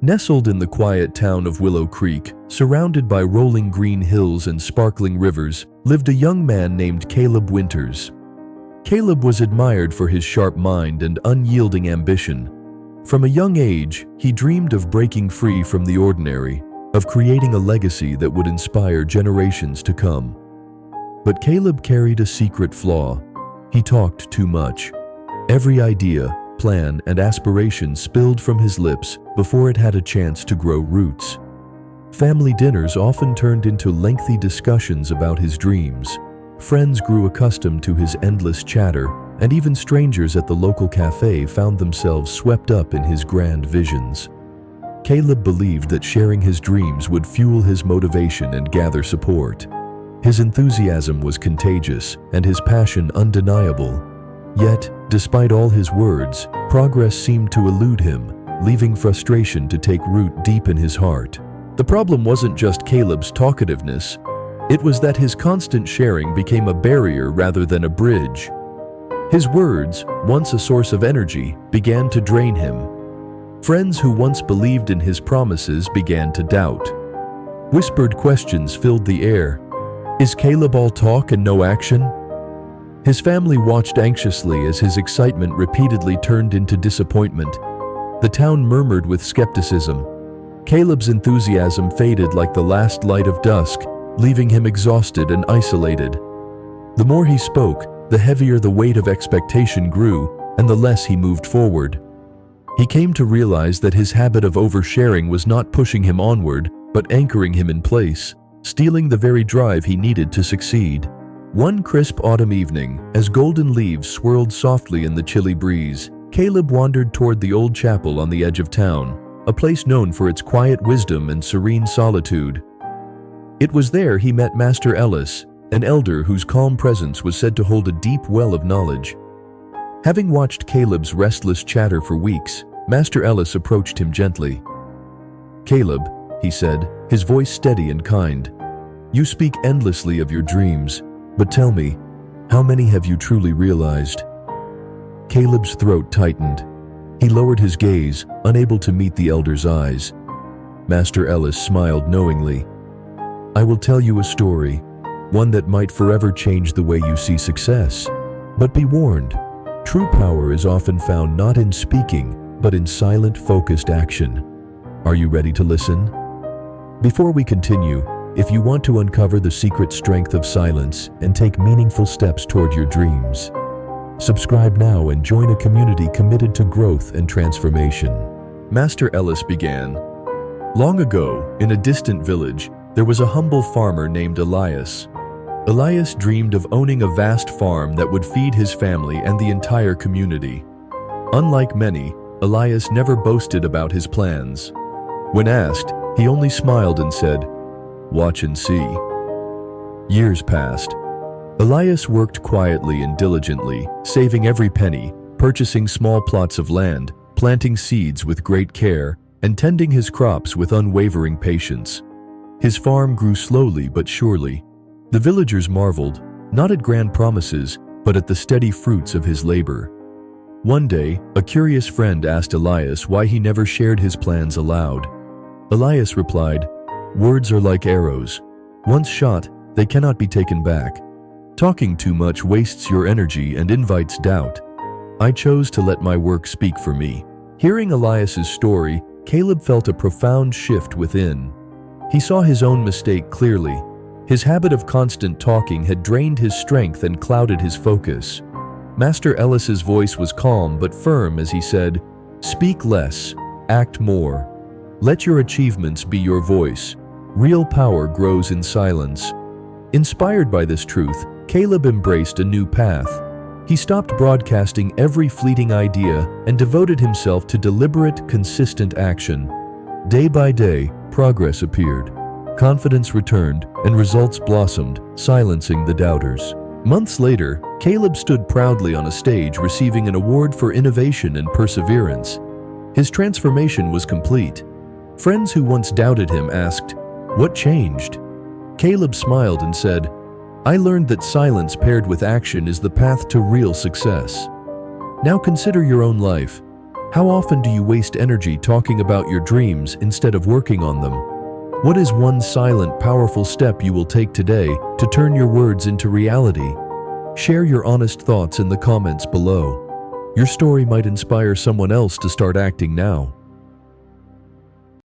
Nestled in the quiet town of Willow Creek, surrounded by rolling green hills and sparkling rivers, lived a young man named Caleb Winters. Caleb was admired for his sharp mind and unyielding ambition. From a young age, he dreamed of breaking free from the ordinary, of creating a legacy that would inspire generations to come. But Caleb carried a secret flaw. He talked too much. Every idea, plan, and aspiration spilled from his lips before it had a chance to grow roots. Family dinners often turned into lengthy discussions about his dreams. Friends grew accustomed to his endless chatter, and even strangers at the local cafe found themselves swept up in his grand visions. Caleb believed that sharing his dreams would fuel his motivation and gather support. His enthusiasm was contagious, and his passion undeniable. Yet, despite all his words, progress seemed to elude him, leaving frustration to take root deep in his heart. The problem wasn't just Caleb's talkativeness. It was that his constant sharing became a barrier rather than a bridge. His words, once a source of energy, began to drain him. Friends who once believed in his promises began to doubt. Whispered questions filled the air. Is Caleb all talk and no action? His family watched anxiously as his excitement repeatedly turned into disappointment. The town murmured with skepticism. Caleb's enthusiasm faded like the last light of dusk, leaving him exhausted and isolated. The more he spoke, the heavier the weight of expectation grew, and the less he moved forward. He came to realize that his habit of oversharing was not pushing him onward, but anchoring him in place, stealing the very drive he needed to succeed. One crisp autumn evening, as golden leaves swirled softly in the chilly breeze, Caleb wandered toward the old chapel on the edge of town, a place known for its quiet wisdom and serene solitude. It was there he met Master Ellis, an elder whose calm presence was said to hold a deep well of knowledge. Having watched Caleb's restless chatter for weeks, Master Ellis approached him gently. "Caleb," he said, his voice steady and kind, "you speak endlessly of your dreams, but tell me, how many have you truly realized?" Caleb's throat tightened. He lowered his gaze, unable to meet the elder's eyes. Master Ellis smiled knowingly. "I will tell you a story, one that might forever change the way you see success. But be warned, true power is often found not in speaking, but in silent, focused action. Are you ready to listen?" Before we continue, if you want to uncover the secret strength of silence and take meaningful steps toward your dreams, subscribe now and join a community committed to growth and transformation. Master Ellis began. Long ago, in a distant village, there was a humble farmer named Elias. Elias dreamed of owning a vast farm that would feed his family and the entire community. Unlike many, Elias never boasted about his plans. When asked, he only smiled and said, "Watch and see." Years passed. Elias worked quietly and diligently, saving every penny, purchasing small plots of land, planting seeds with great care, and tending his crops with unwavering patience. His farm grew slowly but surely. The villagers marveled, not at grand promises, but at the steady fruits of his labor. One day, a curious friend asked Elias why he never shared his plans aloud. Elias replied, "Words are like arrows. Once shot, they cannot be taken back. Talking too much wastes your energy and invites doubt. I chose to let my work speak for me." Hearing Elias's story, Caleb felt a profound shift within. He saw his own mistake clearly. His habit of constant talking had drained his strength and clouded his focus. Master Ellis's voice was calm but firm as he said, "Speak less, act more. Let your achievements be your voice. Real power grows in silence." Inspired by this truth, Caleb embraced a new path. He stopped broadcasting every fleeting idea and devoted himself to deliberate, consistent action. Day by day, progress appeared. Confidence returned, and results blossomed, silencing the doubters. Months later, Caleb stood proudly on a stage receiving an award for innovation and perseverance. His transformation was complete. Friends who once doubted him asked, "What changed?" Caleb smiled and said, "I learned that silence paired with action is the path to real success." Now consider your own life. How often do you waste energy talking about your dreams instead of working on them? What is one silent, powerful step you will take today to turn your words into reality? Share your honest thoughts in the comments below. Your story might inspire someone else to start acting now.